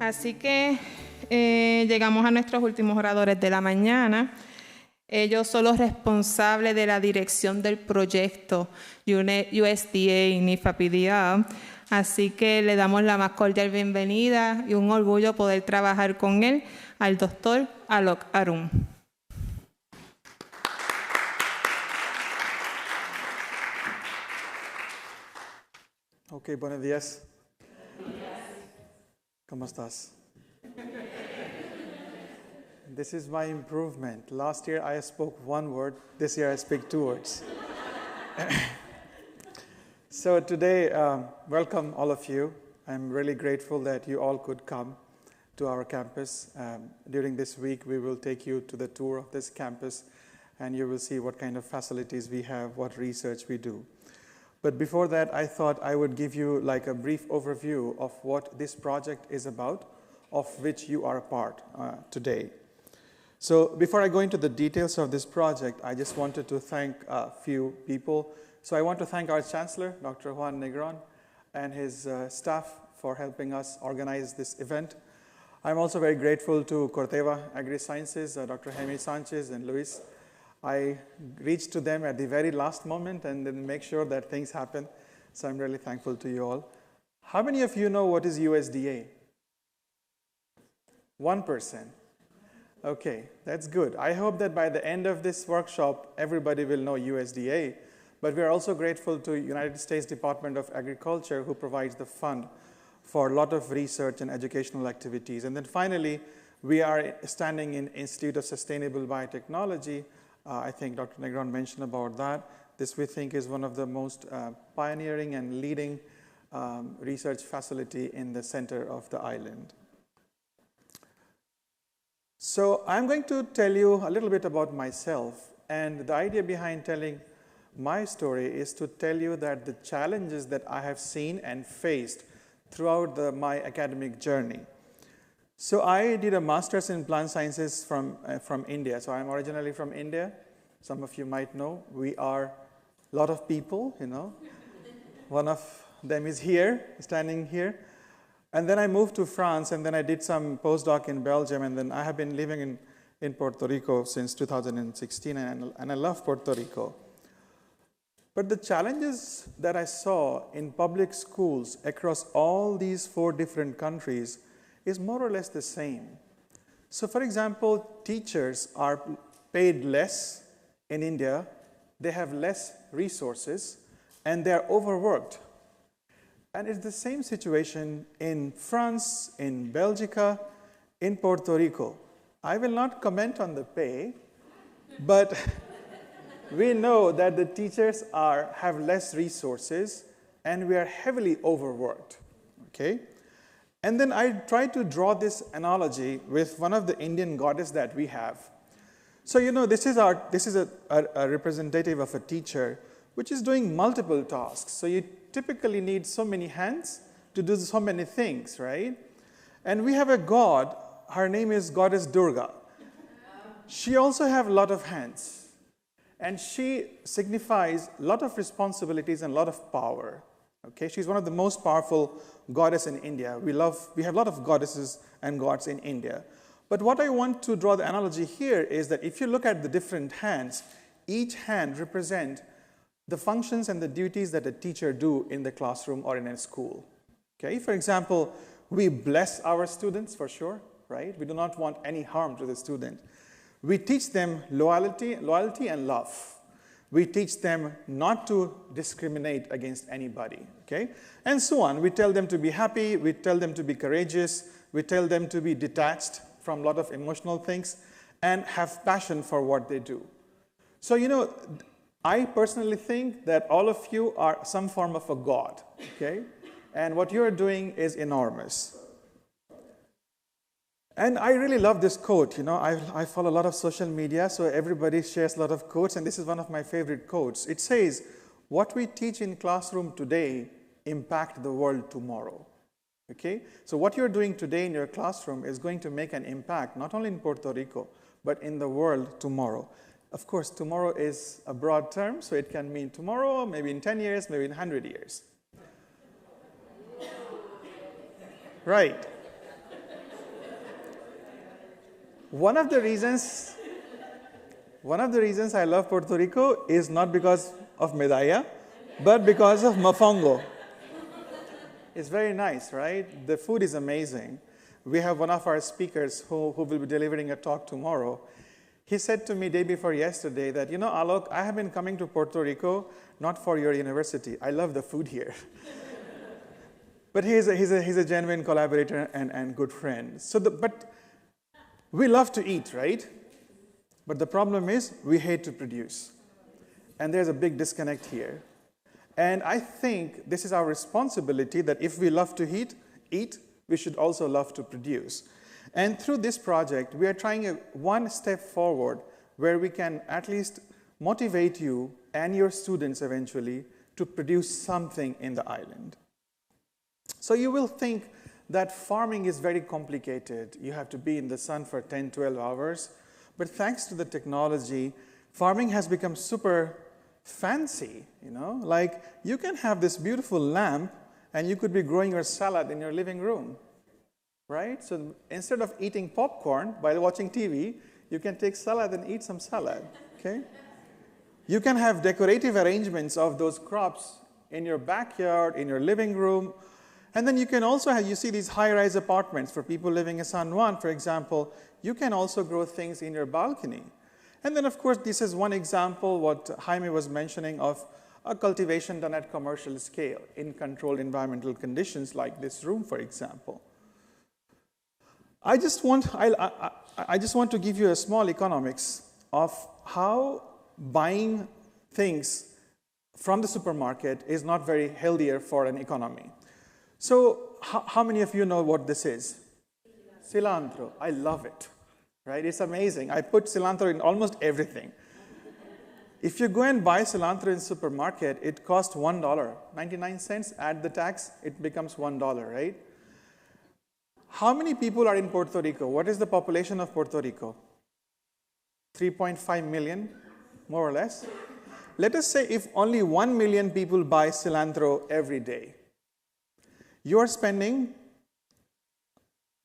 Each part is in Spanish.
Así que llegamos a nuestros últimos oradores de la mañana. Ellos son los responsables de la dirección del proyecto USDA NIFAPDA. Así que le damos la más cordial bienvenida y un orgullo poder trabajar con él, al doctor Alok Arun. Ok, buenos días. ¿Cómo estás? This is my improvement. Last year I spoke one word. This year I speak 2 words. So today, welcome all of you. I'm really grateful that you all could come to our campus. During this week, we will take you to the tour of this campus, and you will see what kind of facilities we have, what research we do. But before that, I thought I would give you like a brief overview of what this project is about, of which you are a part today. So before I go into the details of this project, I just wanted to thank a few people. So I want to thank our Chancellor, Dr. Juan Negron, and his staff for helping us organize this event. I'm also very grateful to Corteva Agri-Sciences, Dr. Jaime Sanchez and Luis. I reached to them at the very last moment and then make sure that things happen. So I'm really thankful to you all. How many of you know what is USDA? 1%. Okay, that's good. I hope that by the end of this workshop, everybody will know USDA. But we are also grateful to United States Department of Agriculture, who provides the fund for a lot of research and educational activities. And then finally, we are standing in Institute of Sustainable Biotechnology. I think Dr. Negron mentioned about that. This, we think, is one of the most pioneering and leading research facility in the center of the island. So I'm going to tell you a little bit about myself. And the idea behind telling my story is to tell you that the challenges that I have seen and faced throughout my academic journey. So I did a master's in plant sciences from India. So I'm originally from India. Some of you might know. We are a lot of people, you know. One of them is here, standing here. And then I moved to France, and then I did some postdoc in Belgium, and then I have been living in Puerto Rico since 2016, and I love Puerto Rico. But the challenges that I saw in public schools across all these 4 different countries is more or less the same. So for example, teachers are paid less in India, they have less resources, and they're overworked. And it's the same situation in France, in Belgica, in Puerto Rico. I will not comment on the pay, but we know that the teachers have less resources, and we are heavily overworked, okay? And then I try to draw this analogy with one of the Indian goddess that we have. So, you know, this is a representative of a teacher which is doing multiple tasks. So you typically need so many hands to do so many things, right? And we have a god, her name is Goddess Durga. She also has a lot of hands. And she signifies a lot of responsibilities and a lot of power. Okay, she's one of the most powerful goddesses in India. We have a lot of goddesses and gods in India. But what I want to draw the analogy here is that if you look at the different hands, each hand represents the functions and the duties that a teacher do in the classroom or in a school. Okay, for example, we bless our students for sure, right? We do not want any harm to the student. We teach them loyalty and love. We teach them not to discriminate against anybody, okay? And so on. We tell them to be happy. We tell them to be courageous. We tell them to be detached from a lot of emotional things and have passion for what they do. So, you know, I personally think that all of you are some form of a god, okay? And what you're doing is enormous. And I really love this quote. You know, I follow a lot of social media, so everybody shares a lot of quotes, and this is one of my favorite quotes. It says, "What we teach in classroom today impact the world tomorrow." Okay? So what you're doing today in your classroom is going to make an impact, not only in Puerto Rico, but in the world tomorrow. Of course, tomorrow is a broad term, so it can mean tomorrow, maybe in 10 years, maybe in 100 years. Right. One of the reasons I love Puerto Rico is not because of medalla, but because of mofongo. It's very nice, right? The food is amazing. We have one of our speakers who will be delivering a talk tomorrow. He said to me day before yesterday that, you know, Alok, I have been coming to Puerto Rico not for your university. I love the food here. But he's a genuine collaborator and good friend. But we love to eat, right? But the problem is we hate to produce. And there's a big disconnect here. And I think this is our responsibility that if we love to eat, we should also love to produce. And through this project, we are trying one step forward where we can at least motivate you and your students eventually to produce something in the island. So you will think that farming is very complicated. You have to be in the sun for 10, 12 hours. But thanks to the technology, farming has become super fancy, you know? Like, you can have this beautiful lamp and you could be growing your salad in your living room, right? So instead of eating popcorn while watching TV, you can take salad and eat some salad, okay? You can have decorative arrangements of those crops in your backyard, in your living room. And then you can also have, you see these high-rise apartments for people living in San Juan, for example. You can also grow things in your balcony. And then, of course, this is one example, what Jaime was mentioning, of a cultivation done at commercial scale in controlled environmental conditions like this room, for example. I just want to give you a small economics of how buying things from the supermarket is not very healthier for an economy. So how many of you know what this is? Cilantro. I love it, right? It's amazing. I put cilantro in almost everything. If you go and buy cilantro in supermarket, it costs $1.99. Add the tax, it becomes $1, right? How many people are in Puerto Rico? What is the population of Puerto Rico? 3.5 million, more or less. Let us say if only 1 million people buy cilantro every day. You are spending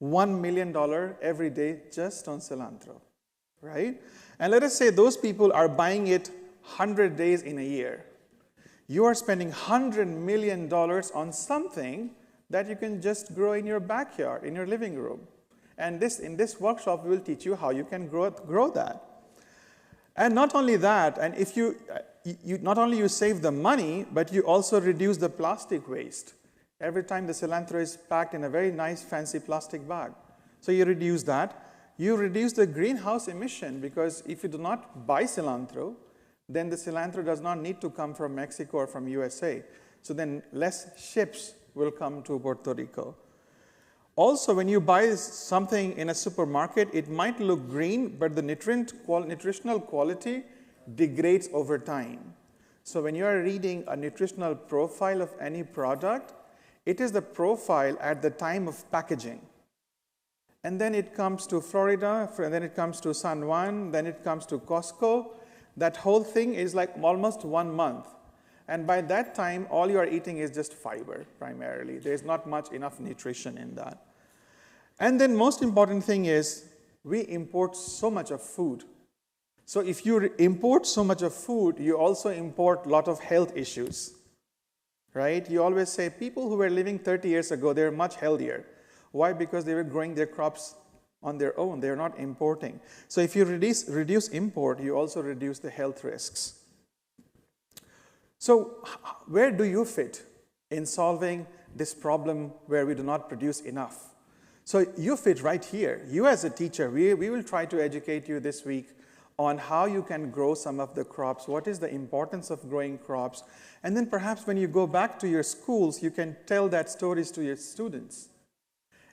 $1 million every day just on cilantro, right? And let us say those people are buying it 100 days in a year. You are spending $100 million on something that you can just grow in your backyard, in your living room. And in this workshop, we will teach you how you can grow that. And not only that, and if not only you save the money, but you also reduce the plastic waste. Every time the cilantro is packed in a very nice, fancy plastic bag. So you reduce that. You reduce the greenhouse emission, because if you do not buy cilantro, then the cilantro does not need to come from Mexico or from USA. So then less ships will come to Puerto Rico. Also, when you buy something in a supermarket, it might look green, but the nutritional quality degrades over time. So when you are reading a nutritional profile of any product, it is the profile at the time of packaging. And then it comes to Florida, and then it comes to San Juan, then it comes to Costco. That whole thing is like almost 1 month. And by that time, all you are eating is just fiber, primarily. There's not much enough nutrition in that. And then most important thing is, we import so much of food. So if you import so much of food, you also import a lot of health issues. Right? You always say people who were living 30 years ago, they're much healthier. Why? Because they were growing their crops on their own. They're not importing. So if you reduce import, you also reduce the health risks. So where do you fit in solving this problem where we do not produce enough? So you fit right here. You as a teacher, we will try to educate you this week on how you can grow some of the crops, what is the importance of growing crops, and then perhaps when you go back to your schools, you can tell that stories to your students.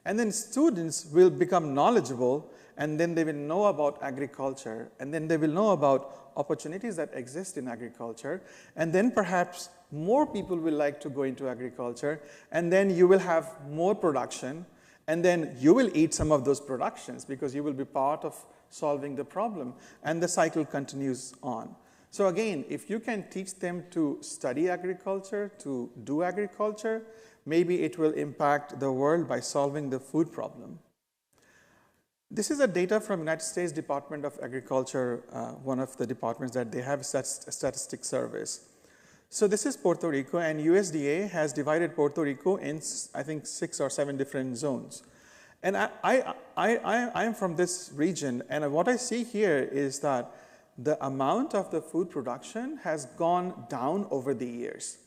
And then students will become knowledgeable, and then they will know about agriculture, and then they will know about opportunities that exist in agriculture, and then perhaps more people will like to go into agriculture, and then you will have more production, and then you will eat some of those productions because you will be part of solving the problem, and the cycle continues on. So again, if you can teach them to study agriculture, to do agriculture, maybe it will impact the world by solving the food problem. This is the data from United States Department of Agriculture, one of the departments that they have statistics service. So this is Puerto Rico, and USDA has divided Puerto Rico in, I think, 6 or 7 different zones. And I am from this region, and what I see here is that the amount of the food production has gone down over the years.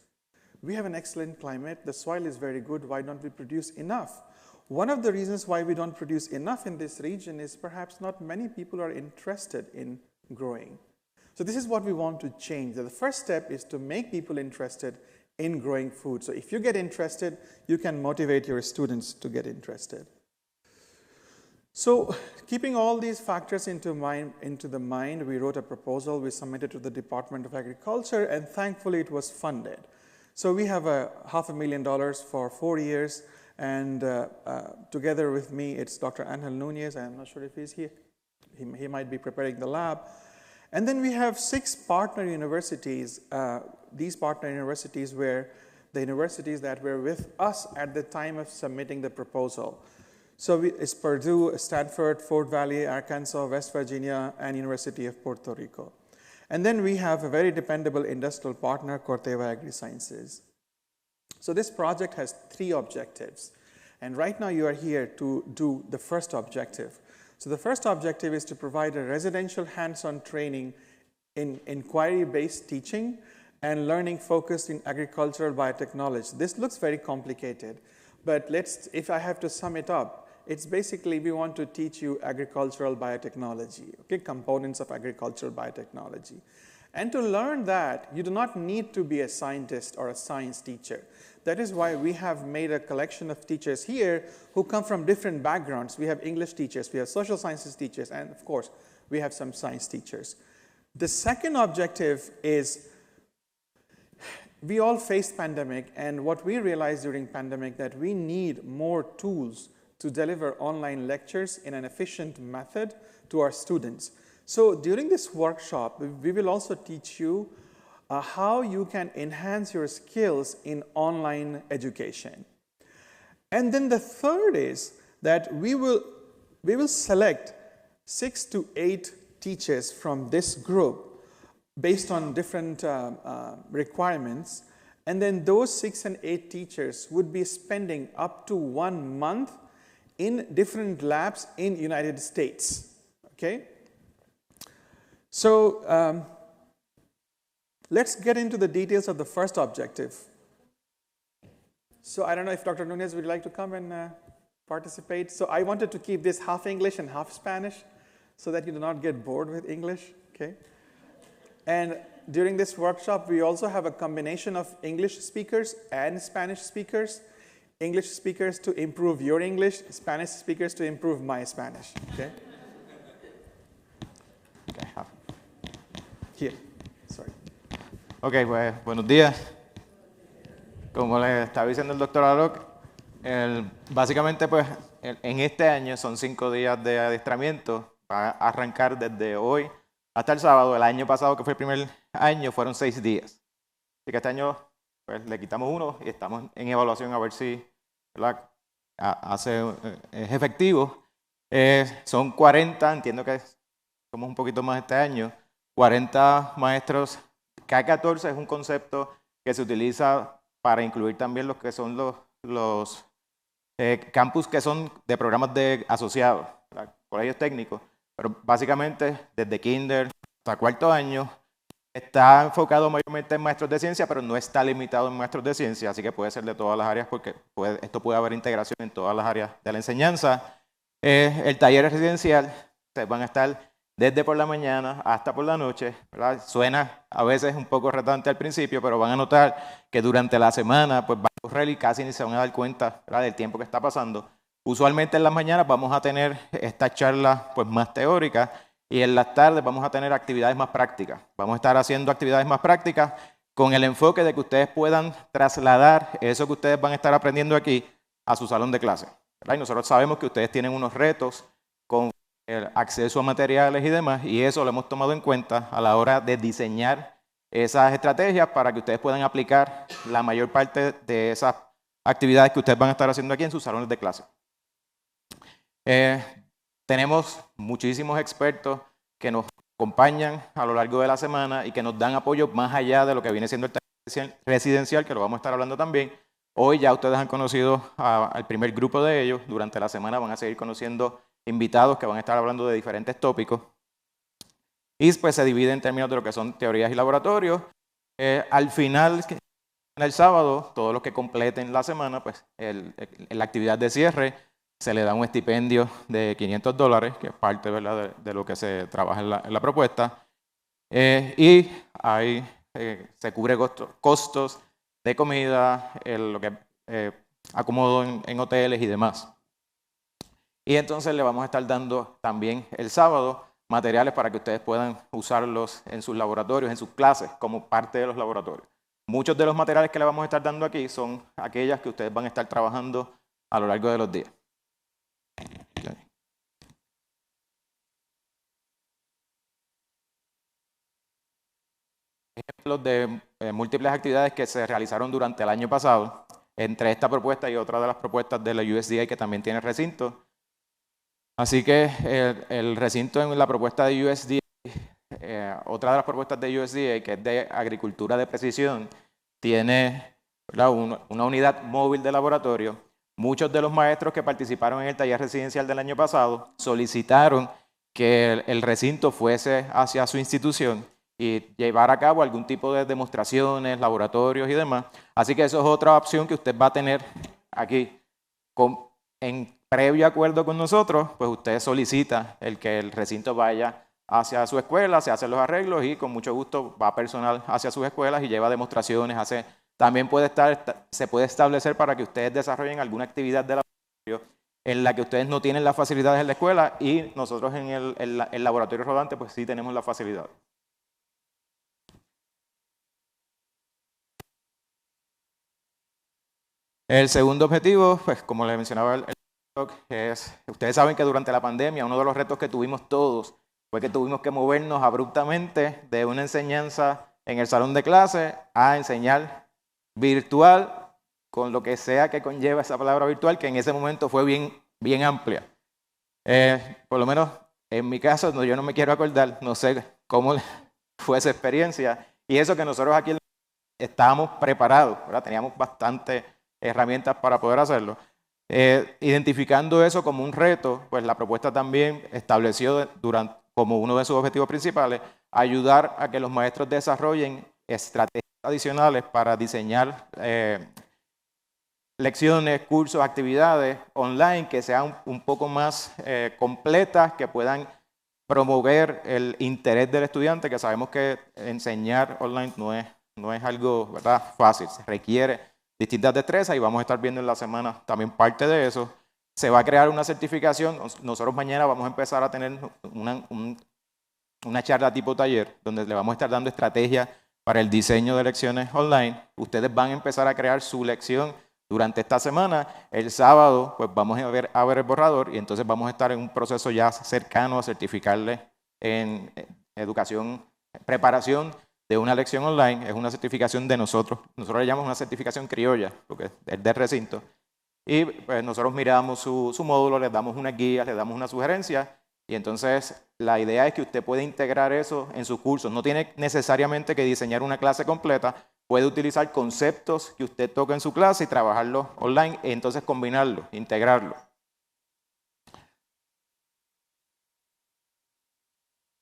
We have an excellent climate, the soil is very good, why don't we produce enough? One of the reasons why we don't produce enough in this region is perhaps not many people are interested in growing. So this is what we want to change. The first step is to make people interested in growing food. So if you get interested, you can motivate your students to get interested. So keeping all these factors into the mind, we wrote a proposal, we submitted to the Department of Agriculture, and thankfully it was funded. So we have $500,000 for 4 years. And together with me, it's Dr. Angel Nunez. I'm not sure if he's here. He might be preparing the lab. And then we have 6 partner universities. These partner universities were the universities that were with us at the time of submitting the proposal. So it's Purdue, Stanford, Fort Valley, Arkansas, West Virginia, and University of Puerto Rico. And then we have a very dependable industrial partner, Corteva Agri-Sciences. So this project has 3 objectives. And right now you are here to do the first objective. So the first objective is to provide a residential hands-on training in inquiry-based teaching and learning focused in agricultural biotechnology. This looks very complicated, but if I have to sum it up, it's basically we want to teach you agricultural biotechnology, okay, components of agricultural biotechnology. And to learn that, you do not need to be a scientist or a science teacher. That is why we have made a collection of teachers here who come from different backgrounds. We have English teachers, we have social sciences teachers, and of course, we have some science teachers. The second objective is we all faced pandemic, and what we realized during pandemic that we need more tools to deliver online lectures in an efficient method to our students. So during this workshop, we will also teach you how you can enhance your skills in online education. And then the third is that we will select 6 to 8 teachers from this group based on different requirements. And then those 6 and 8 teachers would be spending up to 1 month in different labs in United States, okay? So let's get into the details of the first objective. So I don't know if Dr. Nunez would like to come and participate. So I wanted to keep this half English and half Spanish so that you do not get bored with English, okay? And during this workshop, we also have a combination of English speakers and Spanish speakers. English speakers to improve your English, Spanish speakers to improve my Spanish, okay? Okay, here, sorry. Ok, pues buenos días. Como les estaba diciendo el doctor Alok, básicamente pues en este año son 5 días de adiestramiento. Va a arrancar desde hoy hasta el sábado. El año pasado, que fue el primer año, fueron 6 días. Así que este año pues, le quitamos 1 y estamos en evaluación a ver si es efectivo. Son 40, entiendo que somos un poquito más este año, 40 maestros. K14 es un concepto que se utiliza para incluir también los que son los campus que son de programas de asociados, colegios técnicos, pero básicamente desde kinder hasta 4º año está enfocado mayormente en maestros de ciencia, pero no está limitado en maestros de ciencia, así que puede ser de todas las áreas porque esto puede haber integración en todas las áreas de la enseñanza. El taller residencial, ustedes van a estar desde por la mañana hasta por la noche, ¿verdad? Suena a veces un poco retante al principio, pero van a notar que durante la semana pues van a correr y casi ni se van a dar cuenta, ¿verdad?, del tiempo que está pasando. Usualmente en las mañanas vamos a tener estas charlas pues, más teóricas y en las tardes vamos a tener actividades más prácticas. Vamos a estar haciendo actividades más prácticas con el enfoque de que ustedes puedan trasladar eso que ustedes van a estar aprendiendo aquí a su salón de clase, ¿verdad? Y nosotros sabemos que ustedes tienen unos retos con el acceso a materiales y demás, y eso lo hemos tomado en cuenta a la hora de diseñar esas estrategias para que ustedes puedan aplicar la mayor parte de esas actividades que ustedes van a estar haciendo aquí en sus salones de clase. tenemos muchísimos expertos que nos acompañan a lo largo de la semana y que nos dan apoyo más allá de lo que viene siendo el taller residencial, que lo vamos a estar hablando también. Hoy ya ustedes han conocido al primer grupo de ellos. Durante la semana van a seguir conociendo invitados que van a estar hablando de diferentes tópicos. Y pues se divide en términos de lo que son teorías y laboratorios. Al final, en el sábado, todos los que completen la semana, pues en la actividad de cierre, se le da un estipendio de $500, que es parte, ¿verdad?, de lo que se trabaja en la propuesta. Y ahí se cubre costos de comida, lo que acomodo en hoteles y demás. Y entonces le vamos a estar dando también el sábado materiales para que ustedes puedan usarlos en sus laboratorios, en sus clases, como parte de los laboratorios. Muchos de los materiales que le vamos a estar dando aquí son aquellas que ustedes van a estar trabajando a lo largo de los días. Ejemplos de múltiples actividades que se realizaron durante el año pasado, entre esta propuesta y otra de las propuestas de la USDA que también tiene recinto. Así que el recinto en la propuesta de USDA, otra de las propuestas de USDA, que es de agricultura de precisión, tiene, ¿verdad?, una unidad móvil de laboratorio. Muchos de los maestros que participaron en el taller residencial del año pasado solicitaron que el recinto fuese hacia su institución y llevar a cabo algún tipo de demostraciones, laboratorios y demás. Así que eso es otra opción que usted va a tener aquí. En previo acuerdo con nosotros, pues usted solicita que el recinto vaya hacia su escuela, se hacen los arreglos y con mucho gusto va personal hacia sus escuelas y lleva demostraciones. También se puede establecer para que ustedes desarrollen alguna actividad de laboratorio en la que ustedes no tienen las facilidades en la escuela y nosotros en el laboratorio rodante pues sí tenemos las facilidades. El segundo objetivo, pues como les mencionaba el es, ustedes saben que durante la pandemia uno de los retos que tuvimos todos fue que tuvimos que movernos abruptamente de una enseñanza en el salón de clase a enseñar virtual, con lo que sea que conlleva esa palabra virtual, que en ese momento fue bien amplia. Por lo menos en mi caso, yo no me quiero acordar, no sé cómo fue esa experiencia, y eso que nosotros aquí estábamos preparados, ¿verdad? Teníamos bastantes herramientas para poder hacerlo. Identificando eso como un reto, pues la propuesta también estableció como uno de sus objetivos principales ayudar a que los maestros desarrollen estrategias adicionales para diseñar lecciones, cursos, actividades online que sean un poco más completas, que puedan promover el interés del estudiante, que sabemos que enseñar online no es algo, ¿verdad?, fácil, se requiere distintas destrezas y vamos a estar viendo en la semana también parte de eso. Se va a crear una certificación. Nosotros mañana vamos a empezar a tener una charla tipo taller donde le vamos a estar dando estrategias para el diseño de lecciones online. Ustedes van a empezar a crear su lección durante esta semana. El sábado pues vamos a ver el borrador y entonces vamos a estar en un proceso ya cercano a certificarle en educación, preparación de una lección online. Es una certificación de nosotros. Nosotros le llamamos una certificación criolla, porque es del recinto. Y pues nosotros miramos su módulo, les damos unas guías, les damos una sugerencia. Y entonces la idea es que usted puede integrar eso en sus cursos. No tiene necesariamente que diseñar una clase completa. Puede utilizar conceptos que usted toque en su clase y trabajarlos online y entonces combinarlos, integrarlos.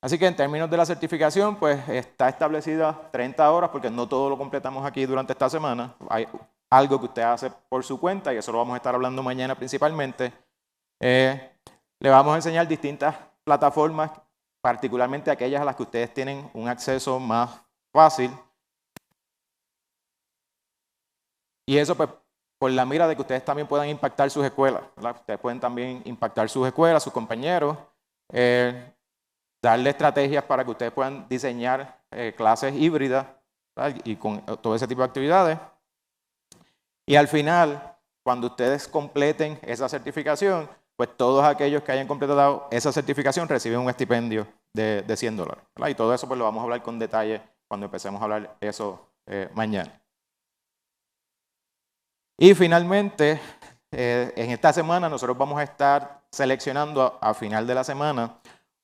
Así que en términos de la certificación, pues está establecida 30 horas porque no todo lo completamos aquí durante esta semana. Hay algo que usted hace por su cuenta y eso lo vamos a estar hablando mañana principalmente. Le vamos a enseñar distintas plataformas, particularmente aquellas a las que ustedes tienen un acceso más fácil. Y eso pues por la mira de que ustedes también puedan impactar sus escuelas, ¿verdad? Ustedes pueden también impactar sus escuelas, sus compañeros. Darle estrategias para que ustedes puedan diseñar clases híbridas, ¿verdad?, y con todo ese tipo de actividades. Y al final, cuando ustedes completen esa certificación, pues todos aquellos que hayan completado esa certificación reciben un estipendio de $100, ¿verdad? Y todo eso pues lo vamos a hablar con detalle cuando empecemos a hablar eso mañana. Y finalmente, en esta semana nosotros vamos a estar seleccionando a final de la semana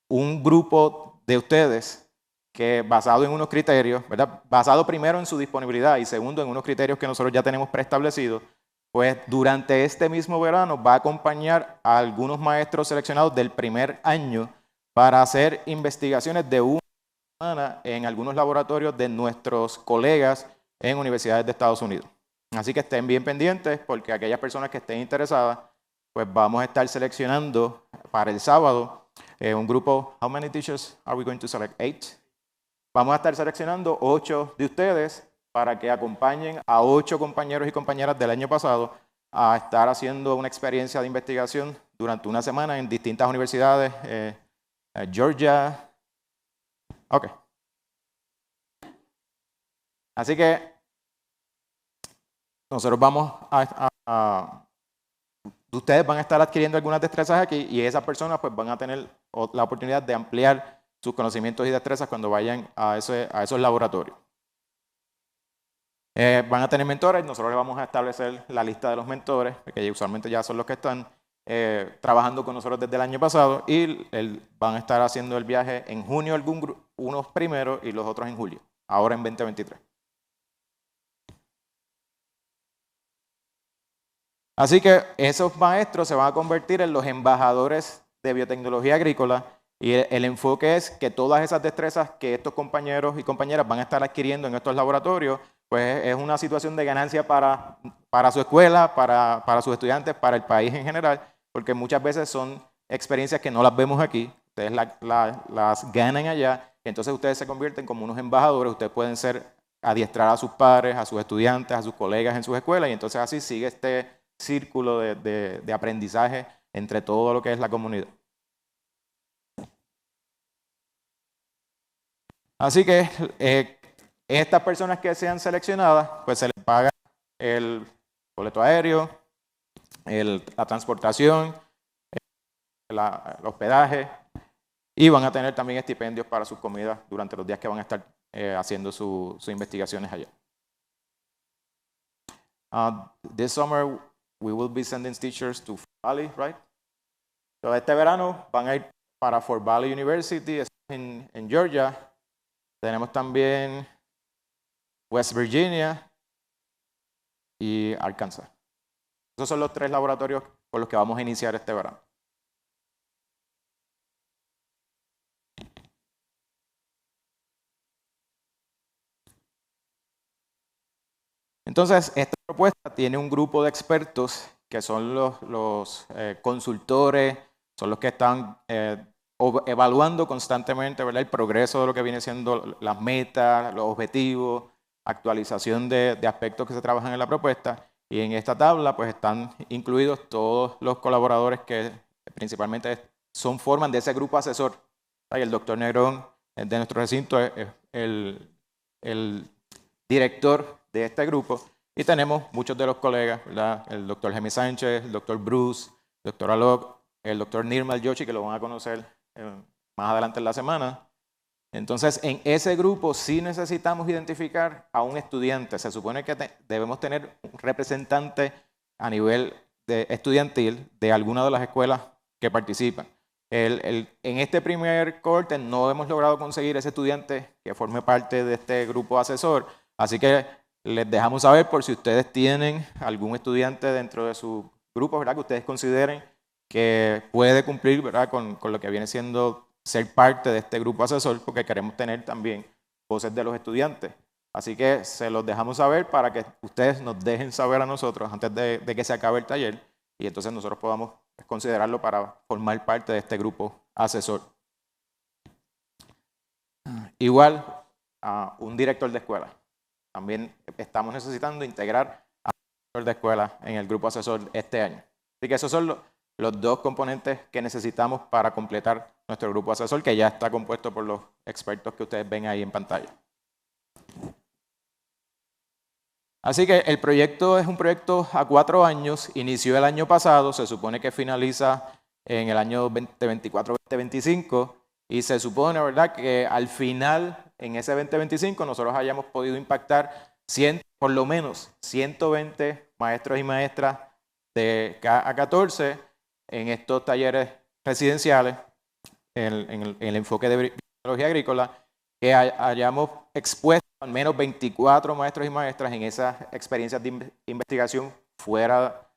un grupo de ustedes que basado en unos criterios, ¿verdad? Basado primero en su disponibilidad y segundo en unos criterios que nosotros ya tenemos preestablecidos, pues durante este mismo verano va a acompañar a algunos maestros seleccionados del primer año para hacer investigaciones de una semana en algunos laboratorios de nuestros colegas en universidades de Estados Unidos. Así que estén bien pendientes porque aquellas personas que estén interesadas, pues vamos a estar seleccionando para el sábado un grupo. How many teachers are we going to select? 8. Vamos a estar seleccionando 8 de ustedes para que acompañen a 8 compañeros y compañeras del año pasado a estar haciendo una experiencia de investigación durante una semana en distintas universidades, Georgia. Ok. Así que nosotros ustedes van a estar adquiriendo algunas destrezas aquí y esas personas pues van a tener la oportunidad de ampliar sus conocimientos y destrezas cuando vayan a esos laboratorios. Van a tener mentores, nosotros les vamos a establecer la lista de los mentores, que usualmente ya son los que están trabajando con nosotros desde el año pasado y van a estar haciendo el viaje en junio, unos primero y los otros en julio, ahora en 2023. Así que esos maestros se van a convertir en los embajadores de biotecnología agrícola y el enfoque es que todas esas destrezas que estos compañeros y compañeras van a estar adquiriendo en estos laboratorios, pues es una situación de ganancia para su escuela, para sus estudiantes, para el país en general, porque muchas veces son experiencias que no las vemos aquí, ustedes las ganan allá, y entonces ustedes se convierten como unos embajadores, ustedes pueden adiestrar a sus padres, a sus estudiantes, a sus colegas en sus escuelas, y entonces así sigue este círculo de aprendizaje entre todo lo que es la comunidad. Así que estas personas que sean seleccionadas, pues se les paga el boleto aéreo, la transportación, el hospedaje y van a tener también estipendios para sus comidas durante los días que van a estar haciendo sus investigaciones allá. This summer we will be sending teachers to Fort Valley, right? So este verano van a ir para Fort Valley University en Georgia. Tenemos también West Virginia y Arkansas. Esos son los 3 laboratorios con los que vamos a iniciar este verano. Entonces, esta propuesta tiene un grupo de expertos que son los consultores, son los que están evaluando constantemente, ¿verdad?, el progreso de lo que viene siendo las metas, los objetivos, actualización de aspectos que se trabajan en la propuesta. Y en esta tabla pues están incluidos todos los colaboradores que principalmente forman de ese grupo asesor. Y el doctor Negrón de nuestro recinto es el director de este grupo. Y tenemos muchos de los colegas, ¿verdad? El doctor Jimmy Sánchez, el doctor Bruce, el doctor Alok, el doctor Nirmal Joshi, que lo van a conocer más adelante en la semana. Entonces, en ese grupo sí necesitamos identificar a un estudiante. Se supone que debemos tener un representante a nivel estudiantil de alguna de las escuelas que participan. En este primer corte no hemos logrado conseguir ese estudiante que forme parte de este grupo asesor, así que les dejamos saber por si ustedes tienen algún estudiante dentro de su grupo, ¿verdad?, que ustedes consideren que puede cumplir, ¿verdad?, con lo que viene siendo ser parte de este grupo asesor, porque queremos tener también voces de los estudiantes. Así que se los dejamos saber para que ustedes nos dejen saber a nosotros antes de que se acabe el taller y entonces nosotros podamos considerarlo para formar parte de este grupo asesor. Igual a un director de escuela. También estamos necesitando integrar a un director de escuela en el grupo asesor este año. Así que esos son los 2 componentes que necesitamos para completar nuestro grupo asesor, que ya está compuesto por los expertos que ustedes ven ahí en pantalla. Así que el proyecto es un proyecto a 4 años, inició el año pasado, se supone que finaliza en el año 2024-2025 y se supone, ¿verdad?, que al final, en ese 2025, nosotros hayamos podido impactar por lo menos 120 maestros y maestras de K a 14 en estos talleres residenciales, en el enfoque de biología agrícola, que hayamos expuesto al menos 24 maestros y maestras en esas experiencias de investigación fuera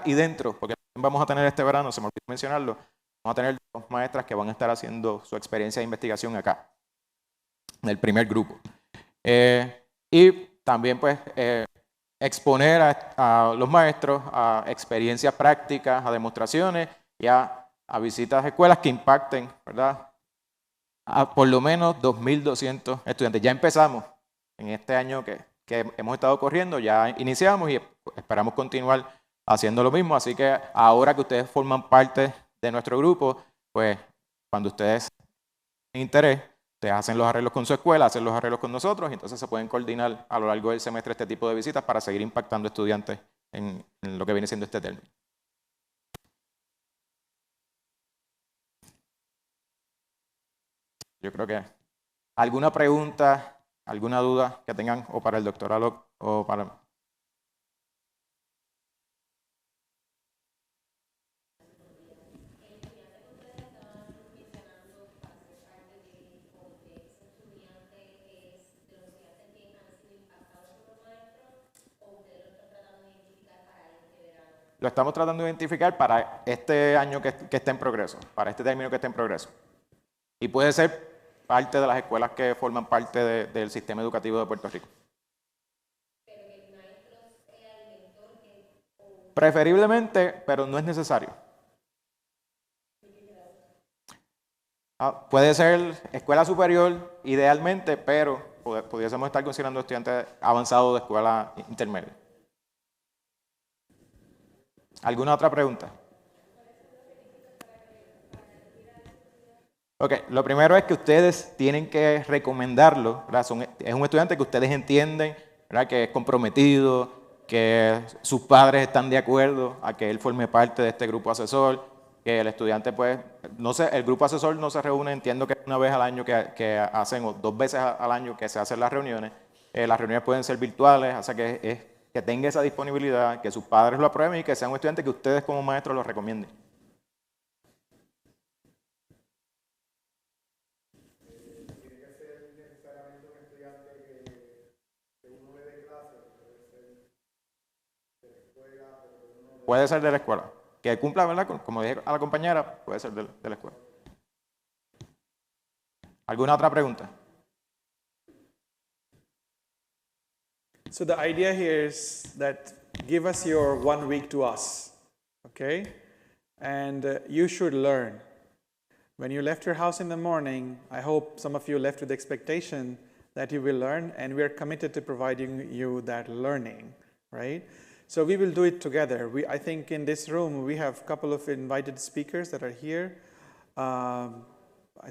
y dentro, porque vamos a tener este verano, se me olvidó mencionarlo, vamos a tener 2 maestras que van a estar haciendo su experiencia de investigación acá, en el primer grupo. Y también pues exponer a los maestros a experiencias prácticas, a demostraciones y a visitas a escuelas que impacten, ¿verdad?, a por lo menos 2.200 estudiantes. Ya empezamos en este año que hemos estado corriendo, ya iniciamos y esperamos continuar haciendo lo mismo. Así que ahora que ustedes forman parte de nuestro grupo, pues cuando ustedes tienen interés, ustedes hacen los arreglos con su escuela, hacen los arreglos con nosotros y entonces se pueden coordinar a lo largo del semestre este tipo de visitas para seguir impactando estudiantes en lo que viene siendo este término. Yo creo que alguna pregunta, alguna duda que tengan o para el doctor Alok o para... Lo estamos tratando de identificar para este año que está en progreso, para este término que está en progreso. Y puede ser parte de las escuelas que forman parte del sistema educativo de Puerto Rico. Preferiblemente, pero no es necesario. Puede ser escuela superior, idealmente, pero pudiésemos estar considerando estudiantes avanzados de escuela intermedia. ¿Alguna otra pregunta? Ok, lo primero es que ustedes tienen que recomendarlo, ¿verdad? Es un estudiante que ustedes entienden, ¿verdad?, que es comprometido, que sus padres están de acuerdo a que él forme parte de este grupo asesor, que el estudiante pues, no sé, el grupo asesor no se reúne, entiendo que una vez al año que hacen, o 2 veces al año que se hacen las reuniones pueden ser virtuales, o sea que tenga esa disponibilidad, que sus padres lo aprueben y que sea un estudiante que ustedes como maestros lo recomienden. Puede ser de la escuela. Que cumpla, ¿verdad? Como dije a la compañera, puede ser de la escuela. ¿Alguna otra pregunta? So the idea here is that give us your 1 week to us, okay? And you should learn. When you left your house in the morning, I hope some of you left with the expectation that you will learn, and we are committed to providing you that learning, right? So we will do it together. I think in this room we have a couple of invited speakers that are here. I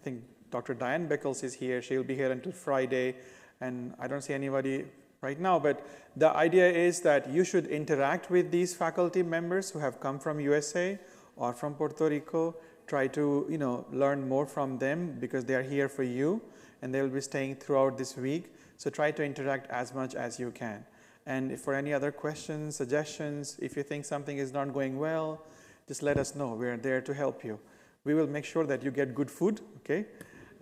think Dr. Diane Beckles is here. She'll be here until Friday, and I don't see anybody right now, but the idea is that you should interact with these faculty members who have come from USA or from Puerto Rico. Try to, learn more from them because they are here for you and they will be staying throughout this week. So try to interact as much as you can. And if for any other questions, suggestions, if you think something is not going well, just let us know. We are there to help you. We will make sure that you get good food, okay?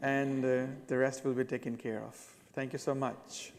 And the rest will be taken care of. Thank you so much.